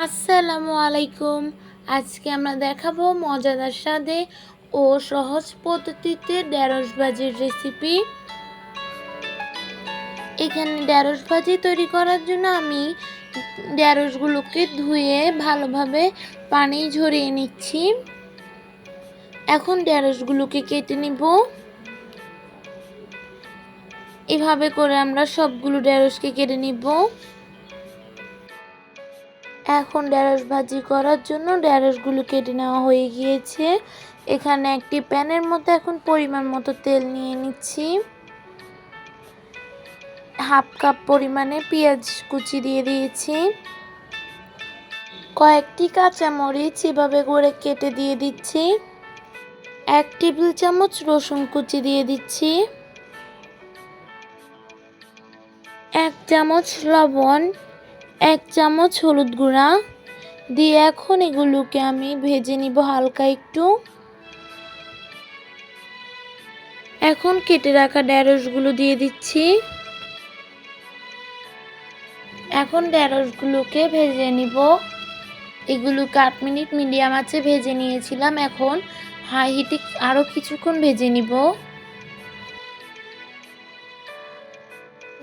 আসসালামু আলাইকুম। আজকে আমরা দেখাবো মজাদার স্বাদে ও সহজ পদ্ধতিতে ঢেঁড়স ভাজির রেসিপি। এখানে ঢেঁড়স ভাজি তৈরি করার জন্য আমি ঢেঁড়সগুলোকে ধুয়ে ভালোভাবে পানি ঝরিয়ে নিচ্ছি। এখন ঢেঁড়সগুলোকে কেটে নিব। এভাবে করে আমরা সবগুলো ঢেঁড়সকে কেটে নিব। এখন ঢেঁড়স ভাজি করার জন্য ঢেঁড়সগুলো কেটে নেওয়া হয়ে গিয়েছে। এখানে একটি প্যানের মধ্যে এখন পরিমাণ মতো তেল নিয়ে নিচ্ছি। হাফ কাপ পরিমাণে পেঁয়াজ কুচি দিয়ে দিয়েছি। কয়েকটি কাঁচামরিচ এভাবে করে কেটে দিয়ে দিচ্ছি। 1 টেবিল চামচ রসুন কুচি দিয়ে দিচ্ছি। 1 চামচ লবণ, 1 চামচ হলুদ গুঁড়া দিয়ে এখন এগুলোকে আমি ভেজে নিব হালকা একটু। এখন কেটে রাখা ঢেঁড়সগুলো দিয়ে দিচ্ছি। এখন ঢেঁড়সগুলোকে ভেজে নিব। এগুলোকে 8 মিনিট মিডিয়াম আঁচে ভেজে নিয়েছিলাম। এখন হাই হিটে আরও কিছুক্ষণ ভেজে নিব।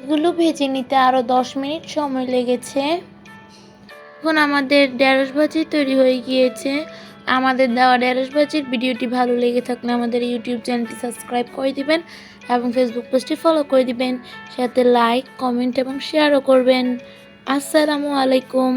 এগুলো ভেজে নিতে আরও 10 মিনিট সময় লেগেছে। এখন আমাদের ঢেঁড়স ভাজি তৈরি হয়ে গিয়েছে। আমাদের দেওয়া ঢেঁড়স ভাজির ভিডিওটি ভালো লেগে থাকলে আমাদের ইউটিউব চ্যানেলটি সাবস্ক্রাইব করে দিবেন এবং ফেসবুক পেজটি ফলো করে দিবেন। সাথে লাইক, কমেন্ট এবং শেয়ারও করবেন। আসসালামু আলাইকুম।